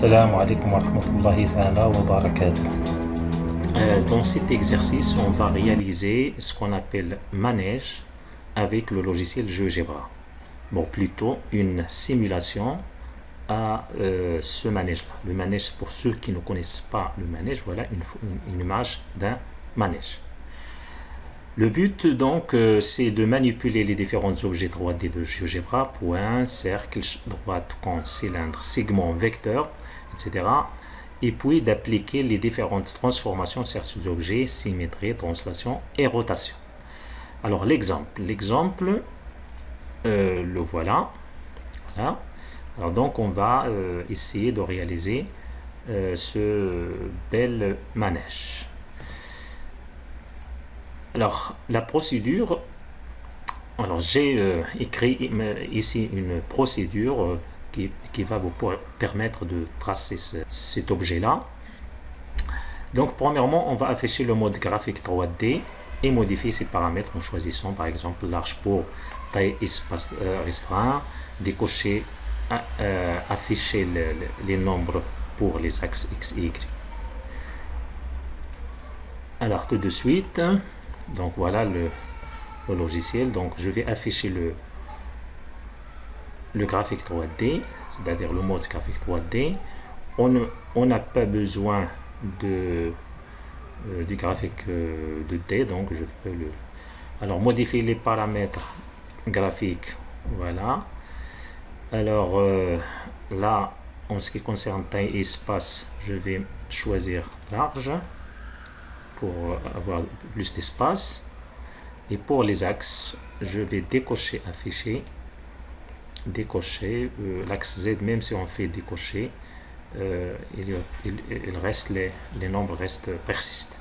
Assalamu alaikum wa rahmatullahi ta'ala wa barakatuh. Dans cet exercice, on va réaliser ce qu'on appelle manège avec le logiciel GeoGebra. Bon, plutôt une simulation à ce manège-là. Le manège, pour ceux qui ne connaissent pas le manège, voilà une image d'un manège. Le but donc c'est de manipuler les différents objets 3D de GeoGebra, point, cercle, droite, cône, cylindre, segment, vecteur, etc. Et puis d'appliquer les différentes transformations sur ces objets, symétrie, translation et rotation. Alors l'exemple, le voilà. Alors donc on va essayer de réaliser ce bel manège. Alors, la procédure, alors j'ai écrit ici une procédure qui va vous permettre de tracer cet objet-là. Donc, premièrement, on va afficher le mode graphique 3D et modifier ses paramètres en choisissant par exemple large pour taille espace restreint, décocher, afficher les nombres pour les axes X et Y. Alors, tout de suite, donc voilà le logiciel. Donc je vais afficher le graphique 3D, c'est-à-dire le mode graphique 3D. On n'a pas besoin du graphique 2D, donc je peux alors modifier les paramètres graphiques. Voilà. Alors là, en ce qui concerne taille et espace, je vais choisir large pour avoir plus d'espace. Et pour les axes, je vais décocher, afficher, décocher l'axe Z, même si on fait décocher, il reste les nombres persistent.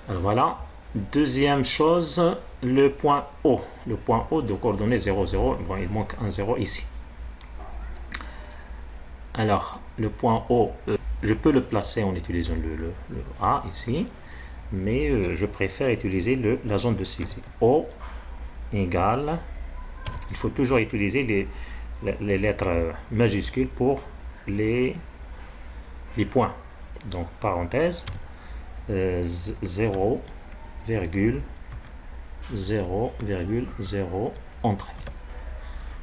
Alors voilà. Deuxième chose, le point O. Le point O de coordonnées 0, 0, bon, il manque un 0 ici. Alors, le point O, je peux le placer en utilisant le A ici, mais je préfère utiliser la zone de saisie. O égale, il faut toujours utiliser les lettres majuscules pour les points. Donc, parenthèse, 0,0,0 entrée.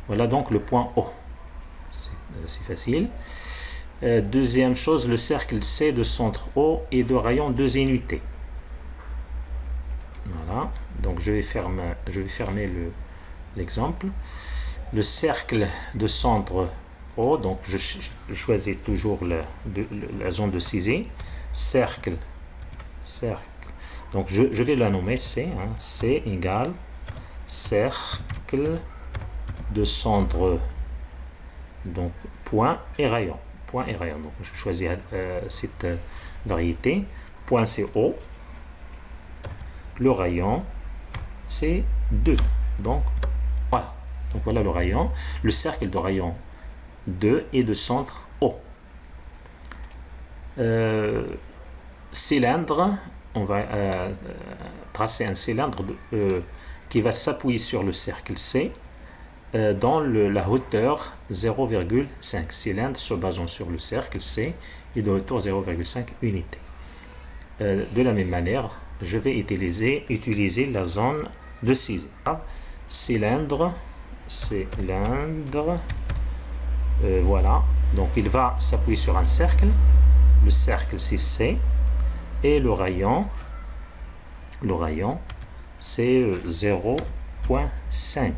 Voilà donc le point O. C'est facile. Deuxième chose, le cercle C de centre O et de rayon 2 unités. Voilà, donc je vais fermer l'exemple. Le cercle de centre O, donc je choisis toujours la zone de saisie. Cercle. Donc je vais la nommer C. C égale cercle de centre, donc point et rayon. Point et rayon. Donc je choisis cette variété. Point c'est O. Le rayon c'est 2. Donc voilà. Donc voilà le rayon. Le cercle de rayon 2 et de centre O. Cylindre. On va tracer un cylindre qui va s'appuyer sur le cercle C dans la hauteur 0,5. Cylindre se basant sur le cercle C et de hauteur 0,5 unité. De la même manière, je vais utiliser la zone de saisie. Cylindre, voilà. Donc il va s'appuyer sur un cercle. Le cercle c'est C. Et le rayon c'est 0,5.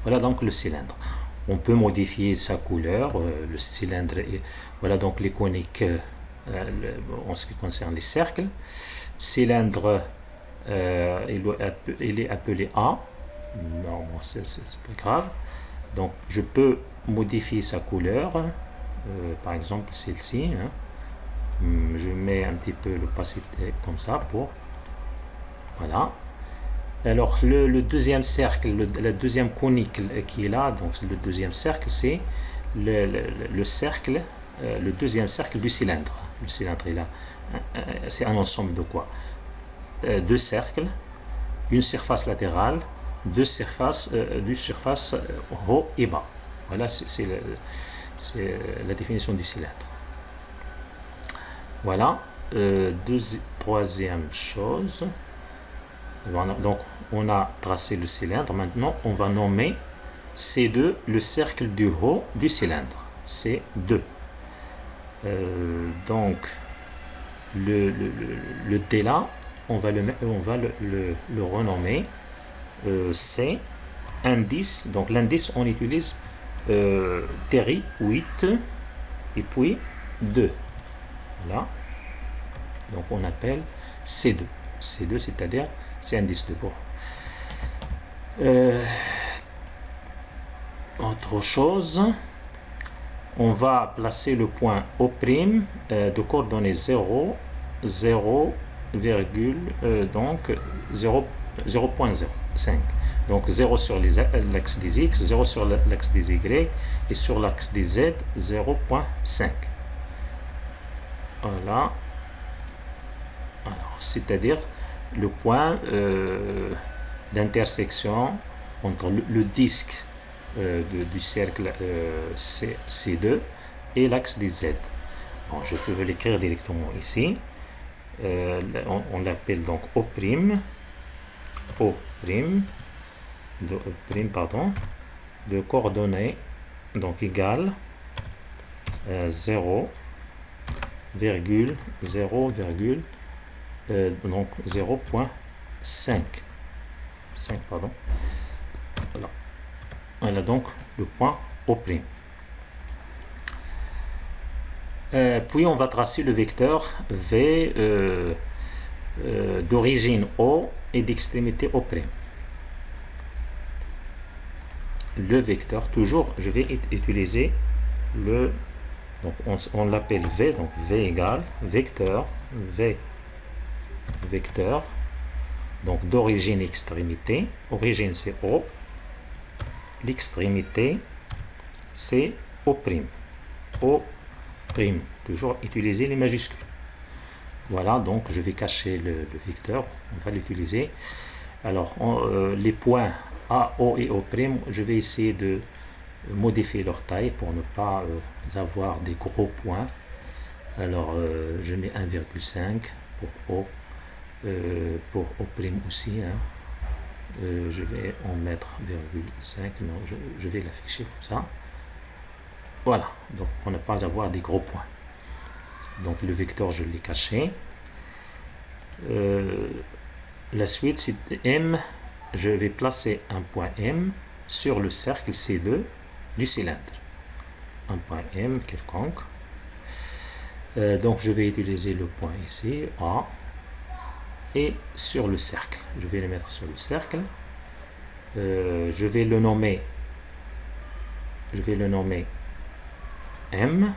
Voilà donc le cylindre. On peut modifier sa couleur, le cylindre. Voilà donc les coniques en ce qui concerne les cercles. Cylindre, il est appelé A. Non, c'est pas grave. Donc je peux modifier sa couleur, par exemple celle-ci. Je mets un petit peu l'opacité comme ça pour voilà. Alors le deuxième cercle, la deuxième conique qui est là, donc le deuxième cercle c'est le cercle, le deuxième cercle du cylindre. Le cylindre est là, c'est un ensemble de quoi? Deux cercles, une surface latérale, deux surfaces haut et bas. Voilà, c'est la définition du cylindre. Voilà. Troisième chose. Voilà, donc on a tracé le cylindre. Maintenant, on va nommer C2 le cercle du haut du cylindre. C2. Donc, le D là, on va le renommer C indice. Donc l'indice, on utilise Terry 8 et puis 2. Voilà. Donc on appelle C2. C2, c'est-à-dire c'est indice de bord. Autre chose, on va placer le point O' de coordonnées 0, 0, donc 0.05. Donc 0 sur l'axe des X, 0 sur l'axe des Y et sur l'axe des Z, 0.5. Voilà. Alors, c'est-à-dire le point d'intersection entre le disque du cercle C2 et l'axe des Z. Bon, je vais l'écrire directement ici. On l'appelle donc O', de coordonnées donc égale 0, donc 0.5. Pardon. Voilà. Voilà donc le point O'. Puis on va tracer le vecteur V d'origine O et d'extrémité O'. Le vecteur, toujours, je vais utiliser donc on l'appelle V, donc V égale vecteur, donc d'origine extrémité. Origine c'est O, l'extrémité c'est O'. O', toujours utiliser les majuscules. Voilà, donc je vais cacher le vecteur, on va l'utiliser. Alors, les points A, O et O', je vais essayer de modifier leur taille pour ne pas avoir des gros points. Alors, je mets 1,5 pour O, pour O' aussi. Hein. Je vais en mettre 0,5, non, je vais l'afficher comme ça. Voilà, donc pour ne pas avoir des gros points. Donc le vecteur, je l'ai caché. La suite, c'est M. Je vais placer un point M sur le cercle C2 du cylindre. Un point M quelconque. Donc je vais utiliser le point ici, A, et sur le cercle. Je vais le mettre sur le cercle. Je vais le nommer M,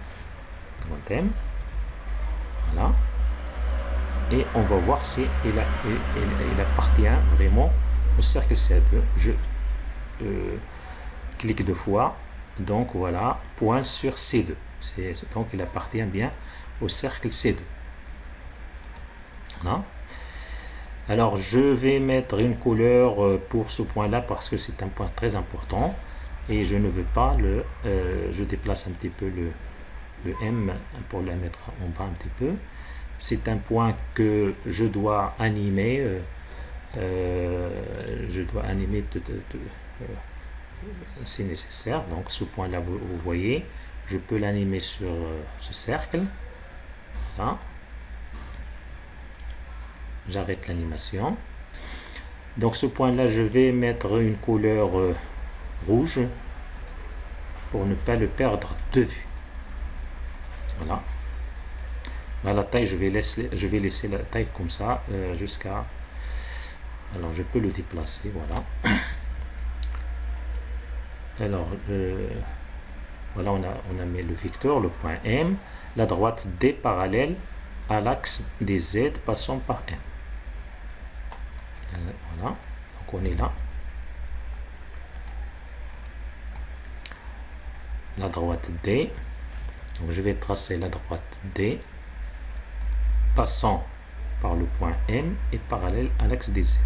grand M. Voilà. Et on va voir si il appartient vraiment au cercle C2. Je clique deux fois. Donc voilà, point sur C2. Donc il appartient bien au cercle C2. Voilà. Alors je vais mettre une couleur pour ce point-là parce que c'est un point très important. Et je ne veux pas je déplace un petit peu le M pour le mettre en bas un petit peu. C'est un point que je dois animer. C'est nécessaire. Donc ce point-là, vous voyez, je peux l'animer sur ce cercle. Voilà. J'arrête l'animation. Donc ce point-là, je vais mettre une couleur rouge pour ne pas le perdre de vue. Voilà. Là, la taille, je vais laisser la taille comme ça jusqu'à. Alors je peux le déplacer, voilà. Alors voilà, on a mis le vecteur, le point M, la droite D parallèle à l'axe des Z passant par M. Voilà, donc on est là. La droite D, donc je vais tracer la droite D passant par le point M et parallèle à l'axe des Z.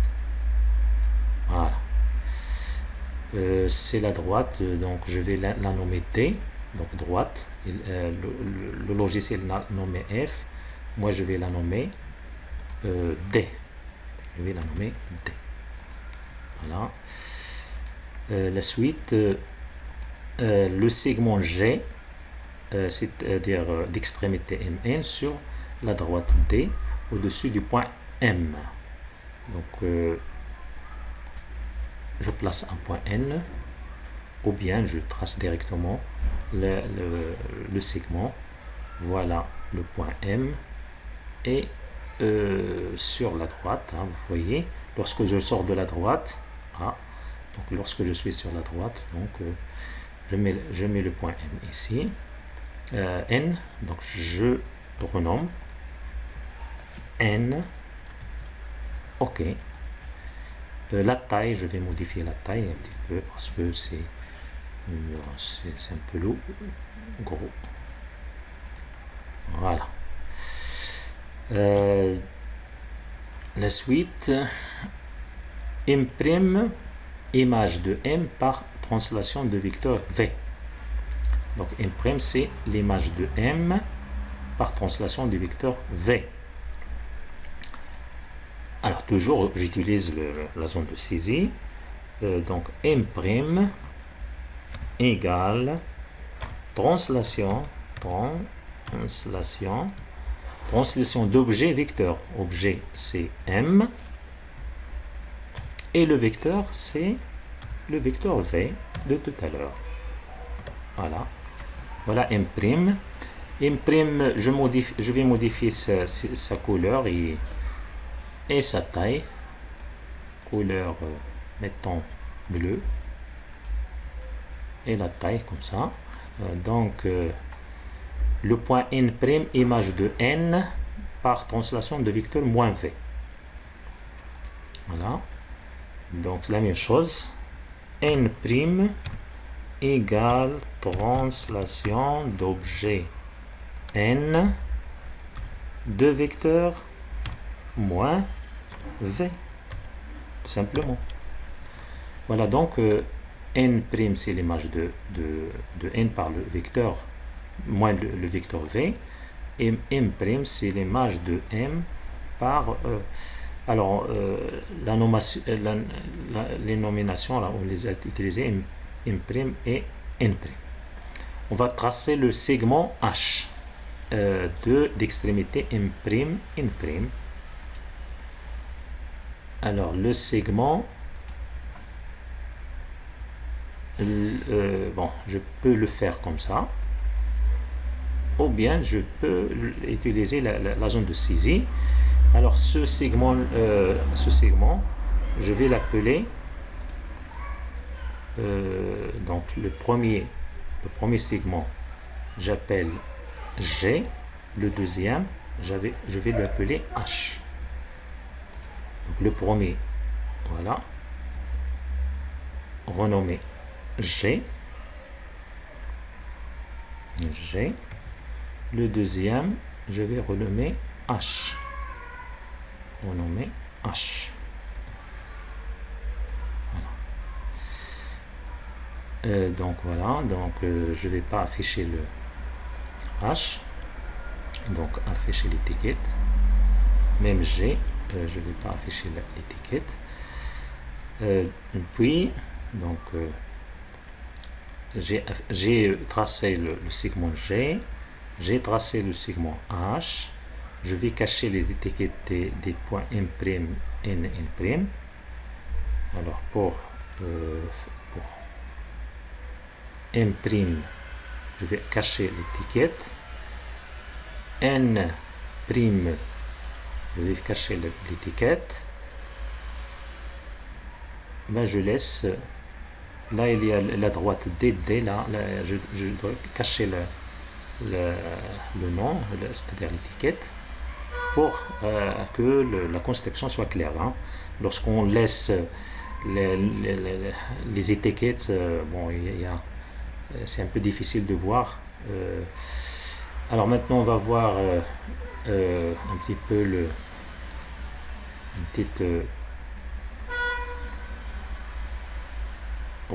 Voilà. c'est la droite, donc je vais la nommer D, donc droite. Le logiciel l'a nommé F, moi je vais la nommer D. Je vais la nommer D. Voilà. La suite, le segment G, c'est-à-dire d'extrémité MN sur la droite D, au-dessus du point M. Donc, je place un point N, ou bien je trace directement le segment. Voilà le point M. Et sur la droite, hein, vous voyez, lorsque je sors de la droite, donc lorsque je suis sur la droite, donc je mets le point M ici, N, donc je renomme N, ok. La taille, je vais modifier la taille un petit peu parce que c'est un peu lourd, gros. Voilà. La suite, imprime image de M par translation de vecteur V. Donc imprime, c'est l'image de M par translation du vecteur V. Alors toujours j'utilise la zone de saisie. Donc imprime égale translation d'objet vecteur. Objet c'est M et le vecteur c'est le vecteur V de tout à l'heure. Voilà imprime. Imprime, je vais modifier sa couleur et sa taille. Couleur mettons bleu et la taille comme ça. Donc le point N', image de N par translation de vecteur moins V. Voilà. Donc la même chose. N' égale translation d'objet N de vecteur moins V. Tout simplement. Voilà, donc N' c'est l'image de N par le vecteur moins le vecteur V, et M' c'est l'image de M par les nominations là, on les a utilisées M' et N'. On va tracer le segment H d'extrémité M', N'. Alors le segment, bon, je peux le faire comme ça, ou bien je peux utiliser la zone de saisie. Alors ce segment, je vais l'appeler donc le premier segment, j'appelle G, le deuxième, je vais l'appeler H. Donc le premier, voilà, renommé G. Le deuxième, je vais renommer H. Renommer H. Voilà. Donc voilà, donc je vais pas afficher le H. Donc afficher l'étiquette. Même G, je vais pas afficher l'étiquette. Puis donc j'ai tracé le segment G, j'ai tracé le segment H, je vais cacher les étiquettes des points M', N', N'. Alors pour M', je vais cacher l'étiquette, N', je vais cacher l'étiquette. Ben, je laisse. Là, il y a la droite DD. Là, je dois cacher le nom, c'est-à-dire l'étiquette, pour que la construction soit claire. Hein. Lorsqu'on laisse les étiquettes, bon, c'est un peu difficile de voir. Alors maintenant, on va voir un petit peu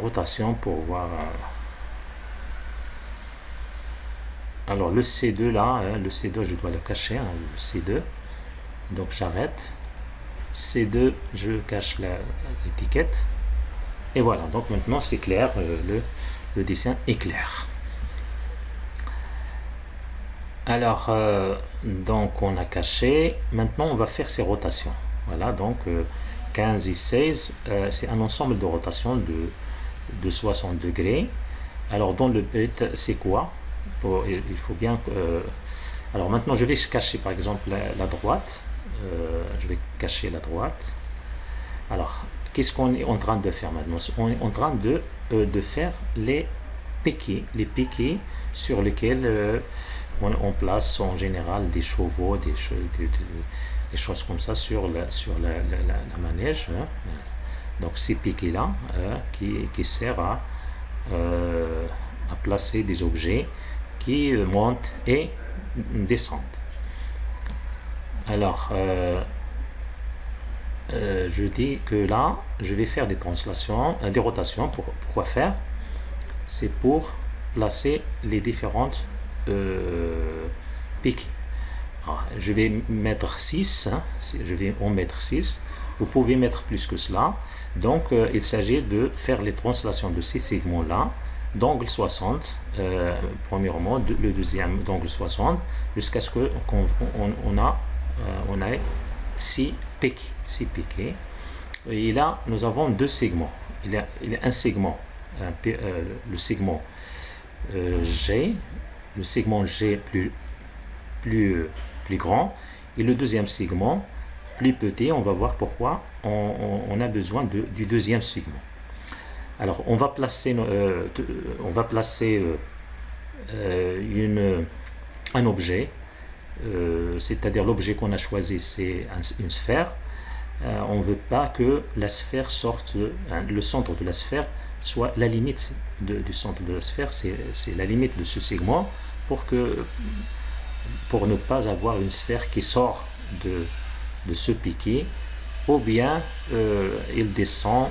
rotation pour voir. Alors le C2 là, le C2 je dois le cacher, le C2. Donc j'arrête. C2, je cache l'étiquette. Et voilà, donc maintenant c'est clair, le dessin est clair. Alors, donc on a caché. Maintenant on va faire ces rotations. Voilà, donc 15 et 16, c'est un ensemble de rotations de 60 degrés. Alors dans le but, c'est quoi? Il faut bien... alors maintenant je vais cacher par exemple la droite. Je vais cacher la droite. Alors, qu'est-ce qu'on est en train de faire maintenant? On est en train de faire les piquets sur lesquels on place en général des chevaux, des choses comme ça sur la manège. Donc ces piquets-là qui servent à placer des objets qui montent et descendent. Alors, je dis que là, je vais faire des translations, des rotations. Pourquoi faire? C'est pour placer les différentes piquets. Alors, je vais mettre 6, je vais en mettre 6. Vous pouvez mettre plus que cela. Donc, il s'agit de faire les translations de ces segments-là d'angle 60, premièrement, le deuxième d'angle 60, jusqu'à ce qu'on a 6 piquets. Et là, nous avons deux segments. Il y a un segment, le segment G, le segment G plus grand, et le deuxième segment plus petit. On va voir pourquoi on a besoin du deuxième segment. Alors, on va placer un objet. C'est-à-dire l'objet qu'on a choisi, c'est une sphère. On ne veut pas que la sphère sorte, le centre de la sphère soit la limite du centre de la sphère, c'est la limite de ce segment pour ne pas avoir une sphère qui sort de ce piquet, ou bien il descend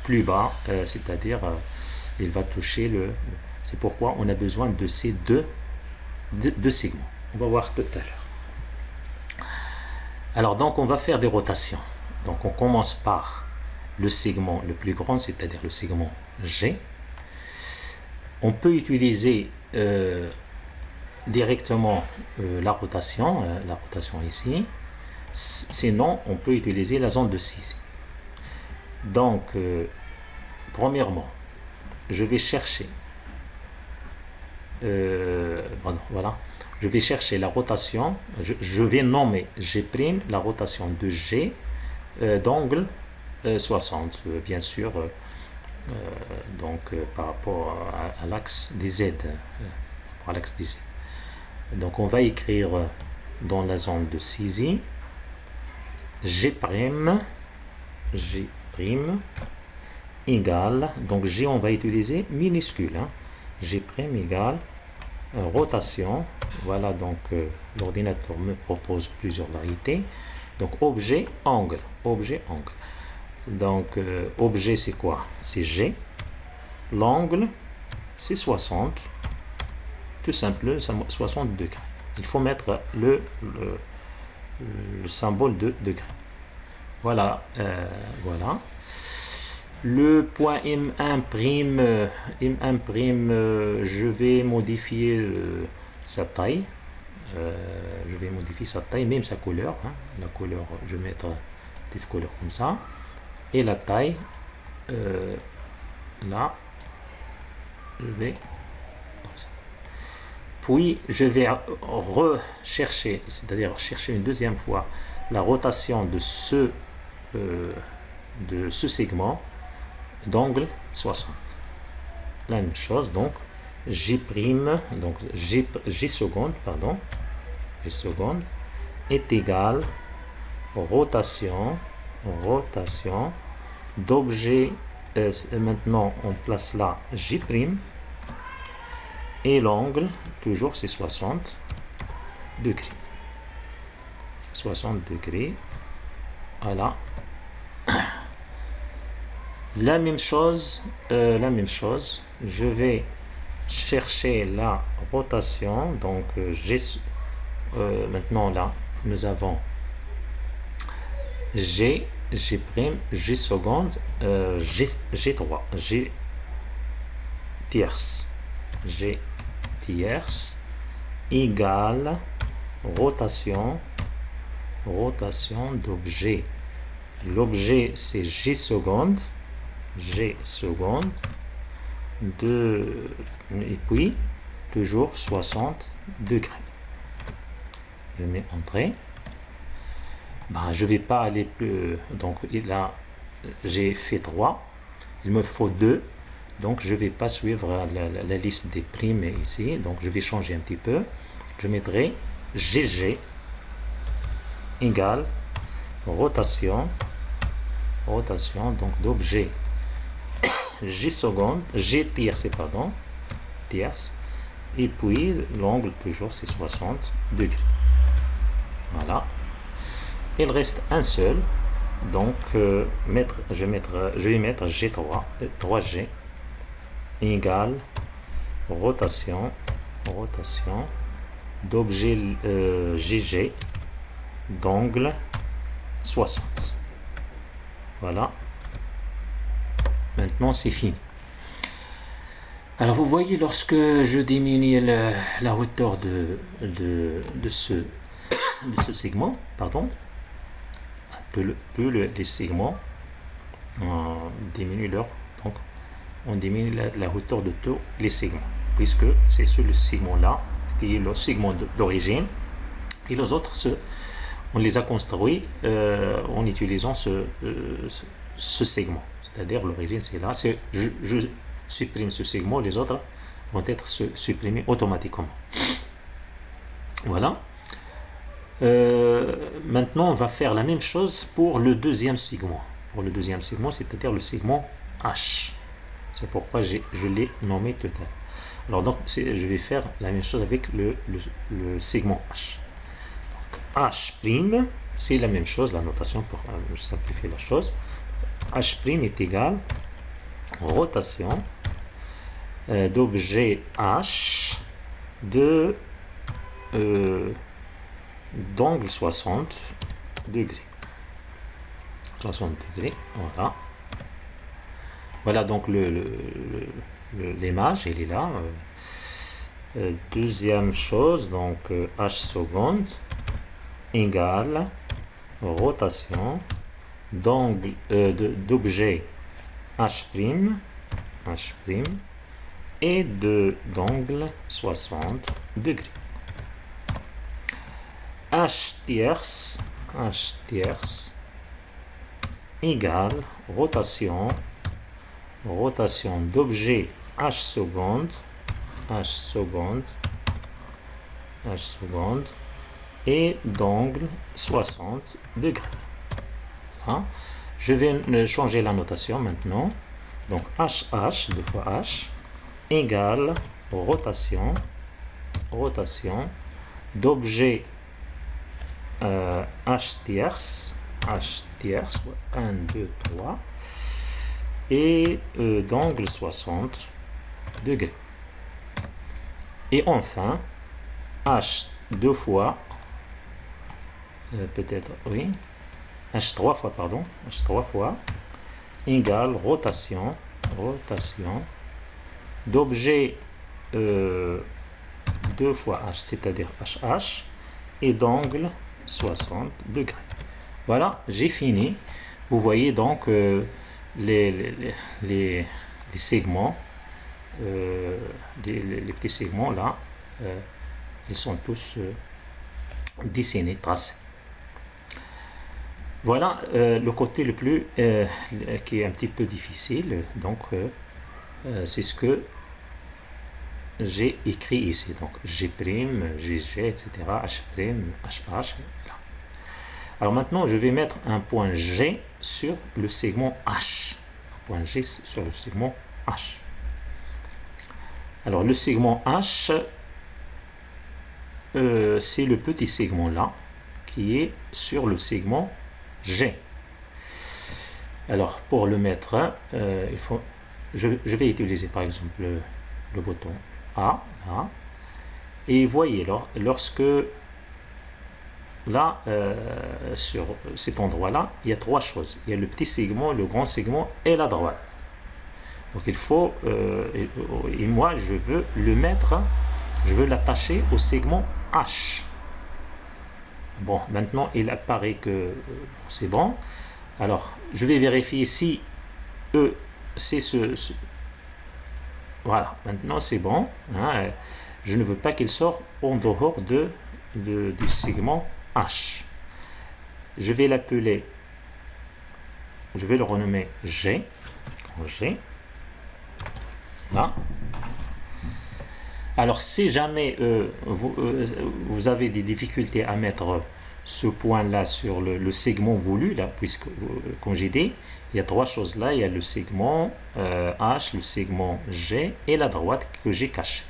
plus bas, c'est-à-dire il va toucher c'est pourquoi on a besoin de ces deux segments. On va voir tout à l'heure. Alors, donc, on va faire des rotations. Donc, on commence par le segment le plus grand, c'est-à-dire le segment G. On peut utiliser directement la rotation ici. Sinon, on peut utiliser la zone de saisie. Donc, premièrement, je vais chercher... voilà. Je vais chercher la rotation, je vais nommer G' la rotation de G d'angle 60, bien sûr, donc par rapport à l'axe des Z, à l'axe des Z. Donc on va écrire dans la zone de saisie G' égale, donc G on va utiliser minuscule, G' égale rotation. Voilà, donc l'ordinateur me propose plusieurs variétés. Donc objet angle. Donc objet c'est quoi? C'est G. L'angle c'est 60. Tout simple, 60 degrés. Il faut mettre le symbole de degré. Voilà, voilà. Le point M1', je vais modifier sa taille. Même sa couleur. La couleur, je vais mettre une petite couleur comme ça. Et la taille, là, je vais... Puis, je vais rechercher, c'est-à-dire chercher une deuxième fois la rotation de ce segment d'angle 60. La même chose, donc J', donc J seconde, pardon, J seconde est égal rotation d'objet. Maintenant, on place là J', et l'angle, toujours c'est 60 degrés. 60 degrés. Voilà. La même chose, je vais chercher la rotation. Donc, maintenant là, nous avons G, G', G seconde, G3, G tierce, G tierce égale rotation d'objet. L'objet c'est G seconde, et puis toujours 60 degrés. Je mets entrée. Je vais pas aller plus. Donc là, j'ai fait 3. Il me faut 2. Donc je vais pas suivre la liste des primes ici. Donc je vais changer un petit peu. Je mettrai GG égale rotation donc d'objet G seconde, G tierce, tierce, et puis l'angle toujours c'est 60 degrés. Voilà. Il reste un seul, donc je vais mettre G3, 3G égale rotation d'objet GG d'angle 60. Voilà. Maintenant c'est fini. Alors vous voyez, lorsque je diminue la hauteur de ce segment, les segments diminuent donc on diminue la hauteur de tous les segments, puisque c'est le segment là qui est le segment d'origine, et les autres on les a construits en utilisant ce segment, c'est-à-dire l'origine c'est là, je supprime ce segment, les autres vont être supprimés automatiquement. Voilà. Maintenant on va faire la même chose pour le deuxième segment. C'est-à-dire le segment H. C'est pourquoi je l'ai nommé tout à l'heure. Alors donc je vais faire la même chose avec le segment H. Donc, H', c'est la même chose, la notation pour simplifier la chose. H' est égal rotation d'objet H d'angle 60 degrés. Voilà. Voilà donc l'image, elle est là. Deuxième chose, donc H seconde égale rotation d'angle d'objet H', et d'angle 60 degrés. H tierce égale rotation d'objet H seconde et d'angle 60 degrés. Hein? Je vais changer la notation maintenant. Donc HH, 2 fois H, égale rotation d'objet H tierce, 1, 2, 3, et d'angle 60 degrés. Et enfin, H 2 fois, H 3 fois, égale rotation d'objet 2 fois H, c'est-à-dire HH, et d'angle 60 degrés. Voilà, j'ai fini. Vous voyez donc les segments, les petits segments là, ils sont tous dessinés, tracés. Voilà le côté le plus qui est un petit peu difficile. Donc c'est ce que j'ai écrit ici. Donc G', GG, etc. H', HH. Alors maintenant, je vais mettre un point G sur le segment H. Un point G sur le segment H. Alors le segment H, c'est le petit segment là qui est sur le segment G. Alors, pour le mettre, je vais utiliser par exemple le bouton A, là, et voyez, lorsque là, sur cet endroit-là, il y a trois choses. Il y a le petit segment, le grand segment et la droite. Donc il faut, et moi je veux le mettre, je veux l'attacher au segment H. Bon, maintenant il apparaît que c'est bon. Alors, je vais vérifier si c'est voilà, maintenant c'est bon. Hein, je ne veux pas qu'il sorte en dehors du segment H. Je vais l'appeler, je vais le renommer G. G. Là. Alors, si jamais vous avez des difficultés à mettre ce point-là sur le segment voulu, là, puisque, comme j'ai dit, il y a trois choses là. Il y a le segment H, le segment G et la droite que j'ai cachée.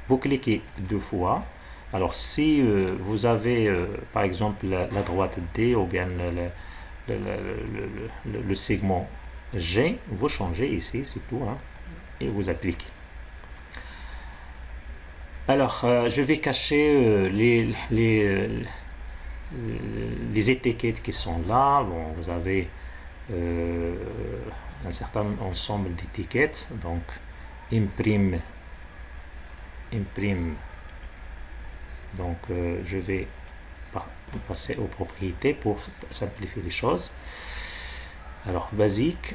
Vous cliquez deux fois. Alors, si vous avez, par exemple, la droite D ou bien le segment G, vous changez ici, c'est tout, hein, et vous appliquez. Alors, je vais cacher les étiquettes qui sont là. Bon, vous avez un certain ensemble d'étiquettes. Donc, imprime. Donc, je vais passer aux propriétés pour simplifier les choses. Alors, basique.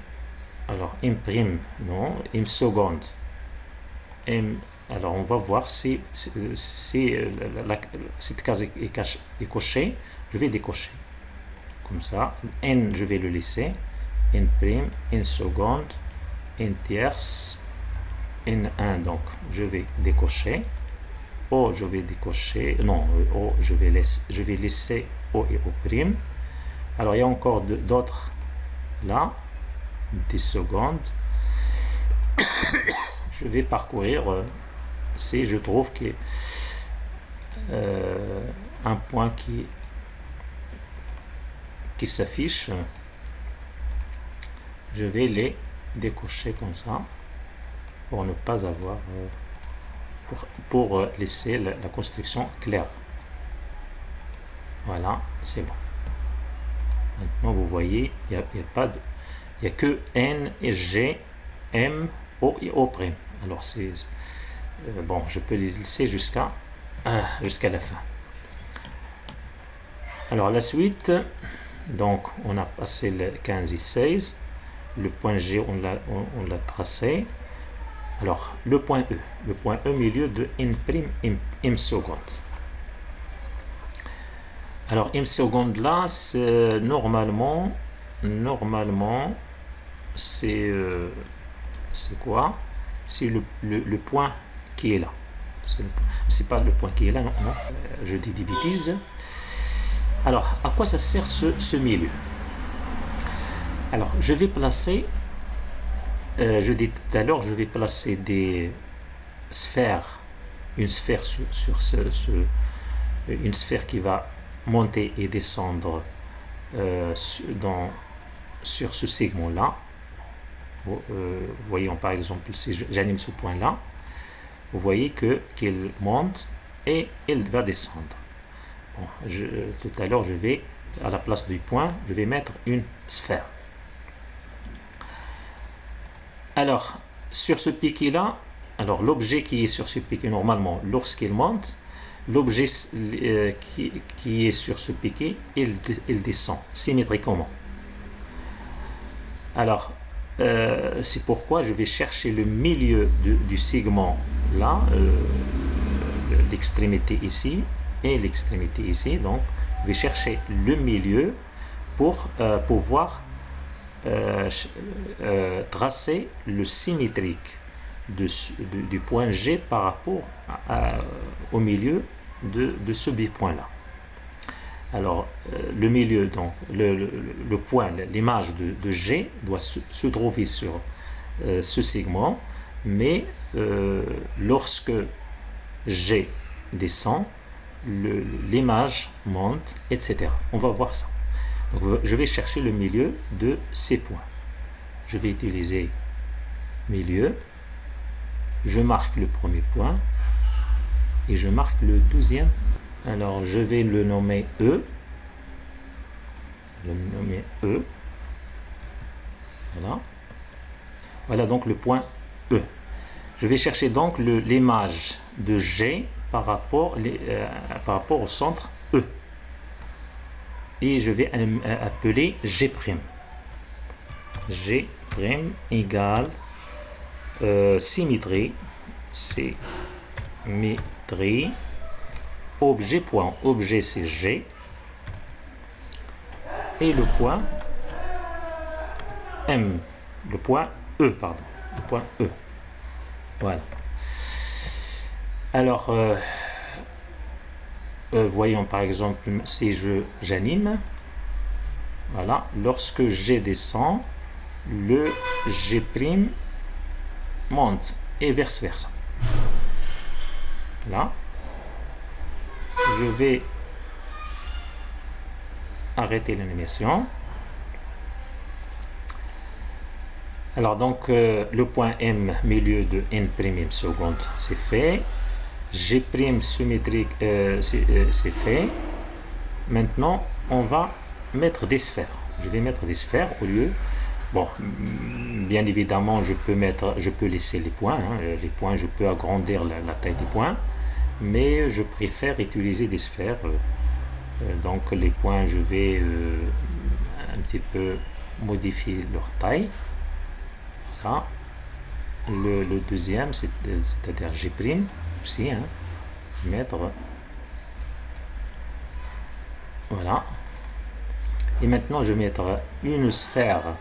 Alors, imprime, non. Seconde. Alors, on va voir si cette case est cochée. Je vais décocher. Comme ça. N, je vais le laisser. N', N seconde, N tierce, N1. Donc, je vais décocher. O, je vais décocher. Non, O, je vais laisser O et O'. Alors, il y a encore d'autres là. 10 secondes. Je vais parcourir si je trouve qu'il y a un point qui s'affiche. Je vais les décocher comme ça pour ne pas avoir pour laisser la construction claire. Voilà, c'est bon. Maintenant vous voyez, il n'y a que N et G, M, O et O'. Alors c'est bon, je peux les laisser jusqu'à la fin. Alors la suite, donc on a passé le 15 et 16. Le point G, on l'a tracé. Alors le point E milieu de M seconde. Alors M seconde là, c'est normalement c'est quoi? C'est le point qui est là. C'est pas le point qui est là, non, je dis des bêtises. Alors, à quoi ça sert ce milieu? Alors, je vais placer, je dis tout à l'heure, je vais placer des sphères, une sphère une sphère qui va monter et descendre sur ce segment-là. Voyons par exemple, si j'anime ce point-là, vous voyez qu'il monte et il va descendre. Bon, tout à l'heure, je vais, à la place du point, je vais mettre une sphère. Alors, sur ce piquet-là, alors l'objet qui est sur ce piquet, normalement, lorsqu'il monte, l'objet qui est sur ce piquet, il descend symétriquement. Alors, c'est pourquoi je vais chercher le milieu du segment là, l'extrémité ici et l'extrémité ici. Donc, je vais chercher le milieu pour pouvoir tracer le symétrique du point G par rapport au milieu de ce bipoint-là. Alors, le milieu, donc, le point, l'image de G doit se trouver sur ce segment, mais lorsque G descend, l'image monte, etc. On va voir ça. Donc, je vais chercher le milieu de ces points. je vais utiliser milieu, je marque le premier point et je marque le deuxième. Alors je vais le nommer E. Voilà. Voilà donc le point E. Je vais chercher donc l'image de G par rapport au centre E. Et je vais appeler G'. G' égale symétrie. Symétrie. Objet point. Objet c'est G. Et le point M. Le point E, pardon. Le point E. Voilà. Alors, voyons par exemple si j'anime. Voilà. Lorsque G descend, le G' monte et vice versa. Là. Je vais arrêter l'animation. Alors donc le point M milieu de N' seconde c'est fait. G' symétrique c'est fait. Maintenant on va mettre des sphères. Je vais mettre des sphères au lieu. Bon, bien évidemment je peux laisser les points. Les points je peux agrandir la taille des points. Mais je préfère utiliser des sphères. Donc les points je vais un petit peu modifier leur taille. Là. Le deuxième c'est-à-dire G' aussi mettre voilà. Et maintenant je vais mettre une sphère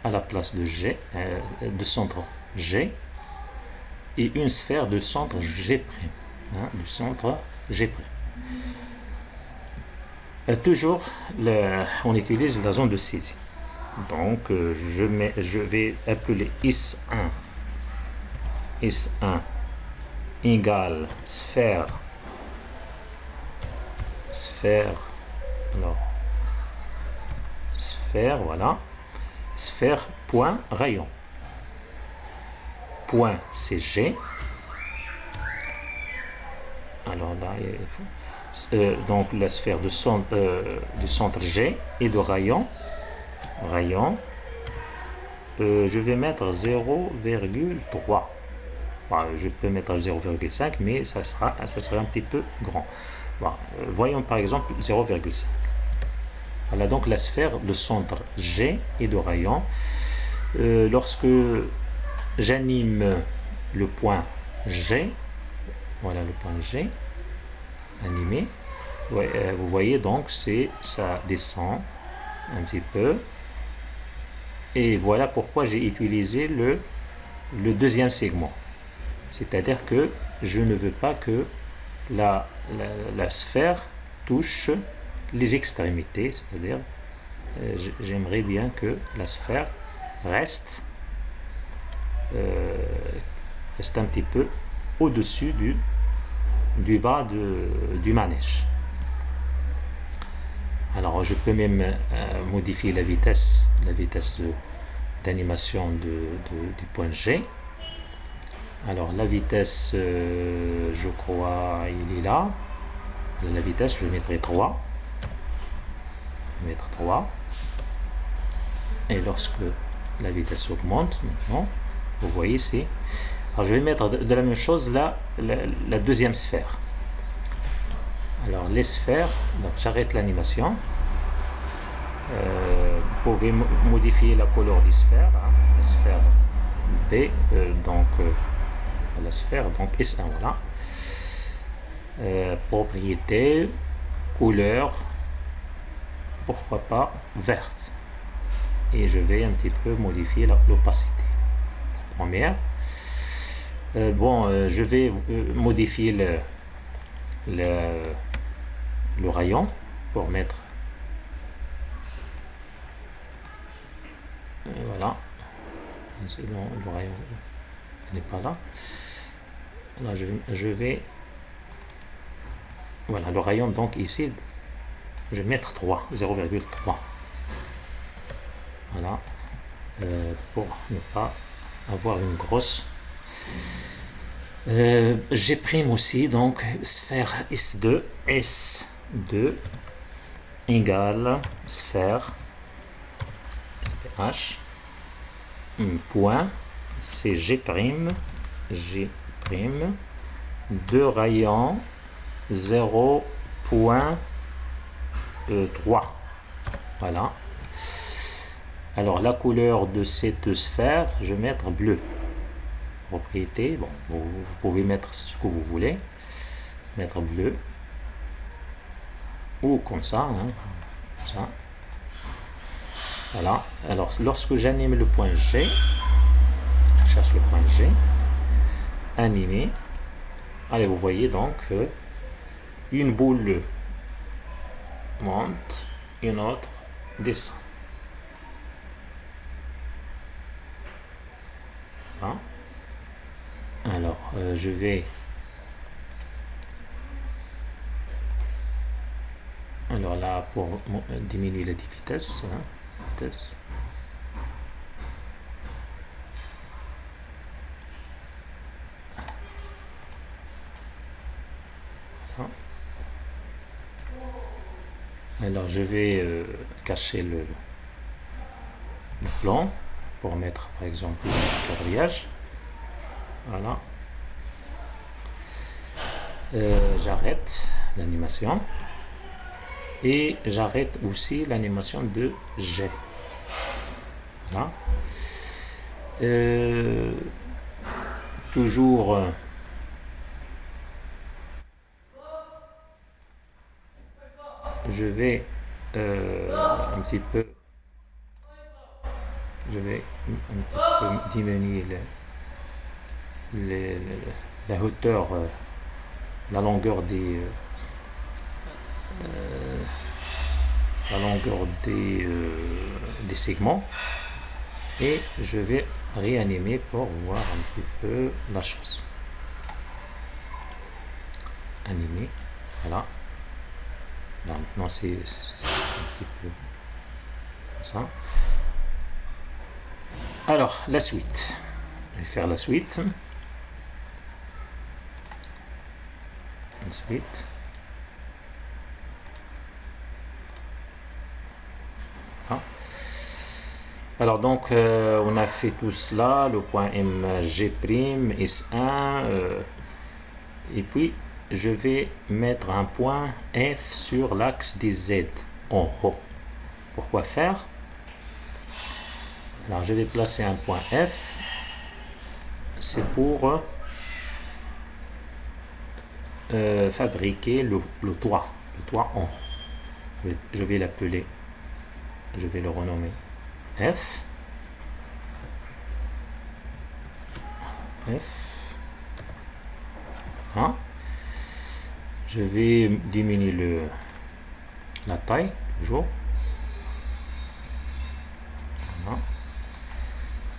à la place de G de centre G et une sphère de centre G', du centre G'. Toujours, on utilise la zone de saisie. Donc, je vais appeler IS1. IS1 égale sphère. Alors, sphère, voilà. Sphère, point, rayon. Point, c'est G. Alors là, donc la sphère de centre G et de rayon. Je vais mettre 0,3. Enfin, je peux mettre 0,5, mais ça sera un petit peu grand. Voilà. Voyons par exemple 0,5. Voilà donc la sphère de centre G et de rayon. Lorsque j'anime le point G, voilà le point G, animé, ouais, vous voyez donc ça descend un petit peu. Et voilà pourquoi j'ai utilisé le deuxième segment. C'est-à-dire que je ne veux pas que la sphère touche les extrémités. C'est-à-dire, j'aimerais bien que la sphère reste un petit peu au-dessus du bas du manège. Alors je peux même modifier la vitesse d'animation du point G. Alors la vitesse, je crois, il est là. La vitesse, je mettrai 3. Je vais mettre 3. Et lorsque la vitesse augmente, maintenant, vous voyez, c'est... Alors je vais mettre de la même chose là, la deuxième sphère. Alors les sphères, donc j'arrête l'animation. Vous pouvez modifier la couleur des sphères. La sphère B, donc la sphère, donc S1, voilà. Propriété, couleur, pourquoi pas verte. Et je vais un petit peu modifier l'opacité. Première. Je vais modifier le rayon pour mettre voilà. Le rayon n'est pas là. Là je vais voilà le rayon, donc ici je vais mettre 3, 0,3. Voilà, pour ne pas avoir une grosse. G' aussi, donc sphère S2, S2 égale sphère H, point, c'est G', G', 2 rayons 0.3. Voilà. Alors la couleur de cette sphère, je vais mettre bleu. Propriété, bon, vous pouvez mettre ce que vous voulez. Mettre bleu. Ou comme ça, hein, comme ça. Voilà. Alors lorsque j'anime le point G, je cherche le point G, animé. Allez, vous voyez donc une boule monte, une autre descend. Voilà. Alors, je vais alors là pour diminuer la vitesse, hein, vitesse. Alors je vais cacher le plan pour mettre par exemple le quadrillage. Voilà. J'arrête l'animation et j'arrête aussi l'animation de G. Voilà. Toujours je vais un petit peu diminuer la hauteur, la longueur des segments, et je vais réanimer pour voir un petit peu la chose. Animer, voilà. Là, maintenant c'est un petit peu comme ça. Alors la suite, je vais faire la suite. Ensuite, voilà. Alors donc on a fait tout cela, le point MG', S1, et puis je vais mettre un point F sur l'axe des Z en haut. Pourquoi faire? Alors je vais placer un point F, c'est pour fabriquer le toit en haut. Je vais l'appeler, je vais le renommer F. Hein? Je vais diminuer la taille, toujours. Voilà.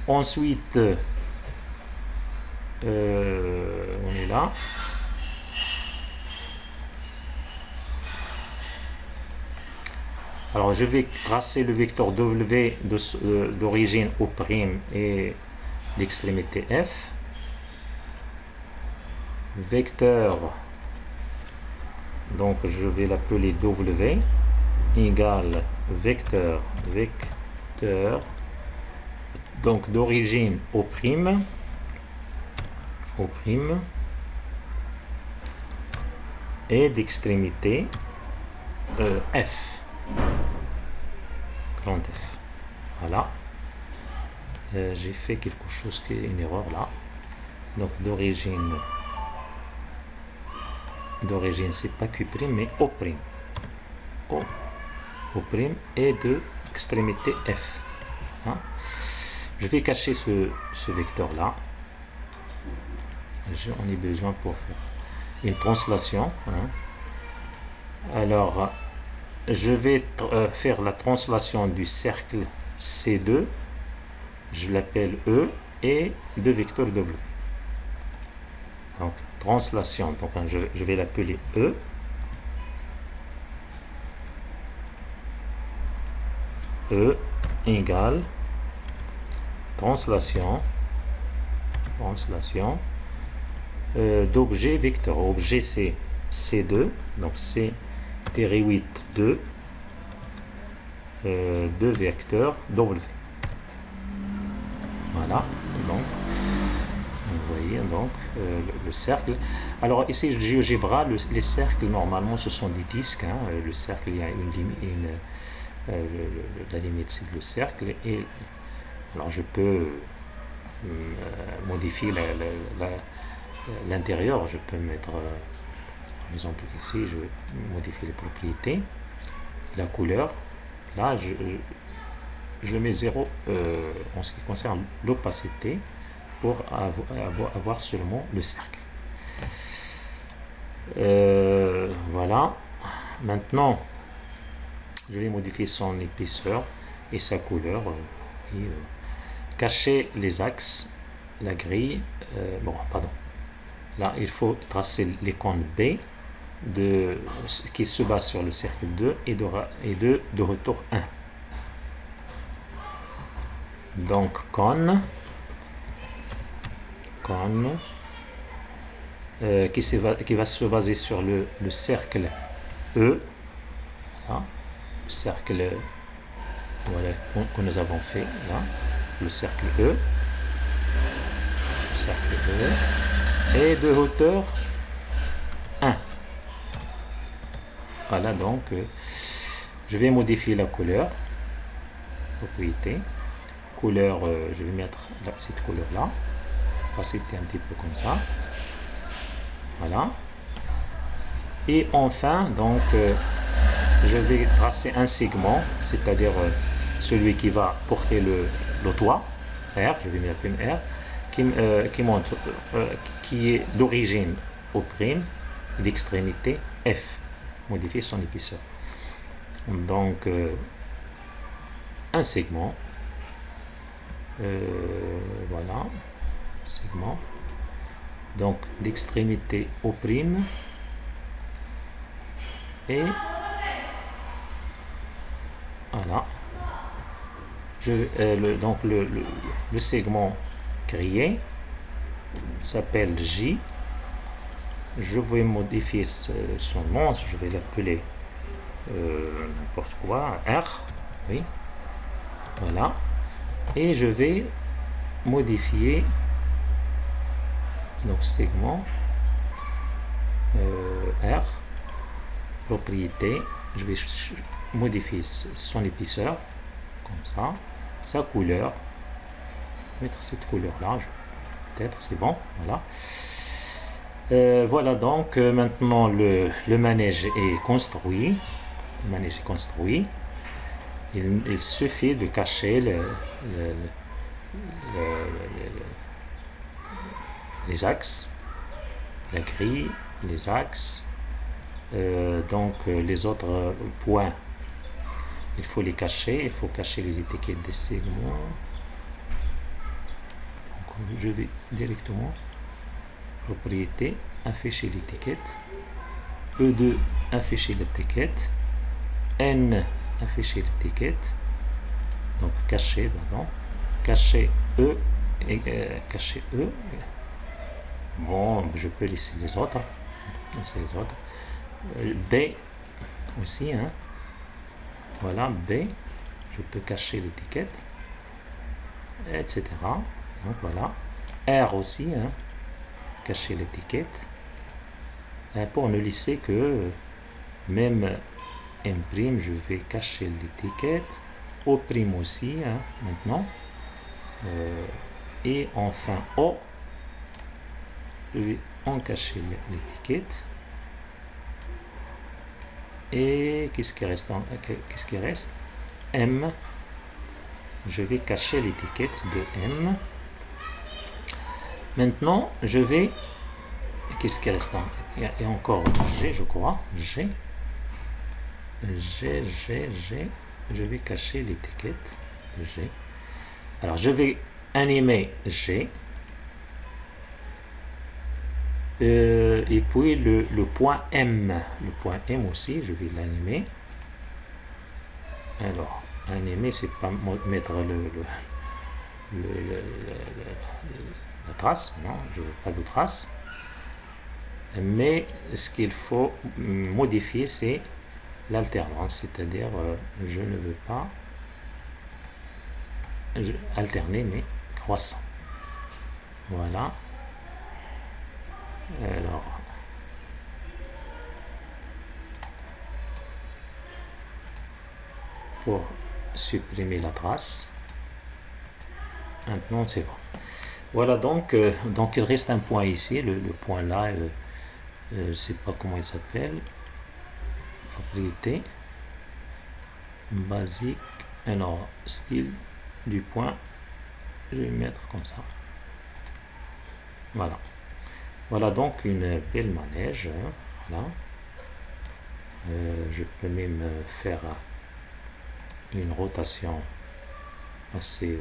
Ensuite, on est là. Alors, je vais tracer le vecteur W d'origine O' et d'extrémité F. Vecteur, donc je vais l'appeler W égale vecteur, donc d'origine O', et d'extrémité F, grand F. Voilà. J'ai fait quelque chose qui est une erreur là. Donc d'origine c'est pas Q', mais O'. O' et de extrémité F. Hein? Je vais cacher ce vecteur là. J'en ai besoin pour faire une translation. Hein? Alors je vais faire la translation du cercle C2, je l'appelle E, et de vecteur W. Donc translation, donc je vais l'appeler E. E égale translation d'objet vecteur. Objet c'est C2, donc C-8 2 vecteurs W. Voilà, donc vous voyez donc le cercle. Alors ici GeoGebra, les cercles normalement ce sont des disques, hein. Le cercle, il y a une limite, la limite c'est le cercle, et alors je peux modifier l'intérieur. Je peux mettre par exemple ici, je vais modifier les propriétés, la couleur. Là je mets 0 en ce qui concerne l'opacité pour avoir seulement le cercle. Voilà, maintenant je vais modifier son épaisseur et sa couleur, et cacher les axes, la grille, là il faut tracer les cônes B qui se base sur le cercle 2 et de retour 1. Donc cône qui va se baser sur le cercle E, voilà, le cercle, voilà, que nous avons fait là, le cercle E, et de hauteur 1. Voilà, donc je vais modifier la couleur, propriété, couleur, je vais mettre cette couleur là, c'était un petit peu comme ça, voilà. Et enfin, donc je vais tracer un segment, c'est-à-dire celui qui va porter le toit, R, je vais mettre une R, qui montre, qui est d'origine O', d'extrémité F, modifier son épaisseur. Donc un segment, voilà, segment, donc d'extrémité O', et voilà, donc le segment créé s'appelle J. Je vais modifier son nom, je vais l'appeler n'importe quoi, R, oui, voilà, et je vais modifier donc segment R, propriété, je vais modifier son épaisseur comme ça, sa couleur, mettre cette couleur là, peut-être c'est bon, voilà. Voilà, donc maintenant le manège est construit. Il suffit de cacher les axes, la grille, les axes, donc les autres points, il faut les cacher, il faut cacher les étiquettes des segments. Donc je vais directement propriété, afficher l'étiquette, E2 afficher l'étiquette, N afficher l'étiquette, donc cacher, pardon, cacher E et cacher E. Bon, je peux laisser les autres, B aussi, hein. Voilà, B, je peux cacher l'étiquette, etc. Donc voilà, R aussi, hein, cacher l'étiquette, pour ne laisser que même M', je vais cacher l'étiquette, O' aussi, hein, maintenant, et enfin O, je vais en cacher l'étiquette, et qu'est-ce qui reste, M, je vais cacher l'étiquette de M. Maintenant je vais, qu'est-ce qui reste, il y a encore G, je crois, G, je vais cacher l'étiquette de G. Alors je vais animer G, et puis le point M, aussi, je vais l'animer. Alors animer, c'est pas mettre la trace. Non, je veux pas de trace. Mais ce qu'il faut modifier, c'est l'alternance, c'est-à-dire je ne veux pas alterner mais croissant. Voilà. Alors, pour supprimer la trace, maintenant c'est bon. Voilà, donc il reste un point ici, le point là, je ne sais pas comment il s'appelle, propriété, basique, alors style du point, je vais mettre comme ça. Voilà. Voilà donc une belle manège. Voilà. Je peux même faire une rotation assez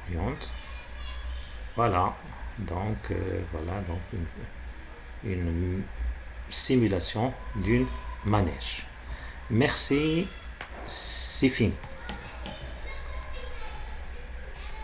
brillante. Voilà. Donc voilà donc une simulation d'une manège. Merci, c'est fini.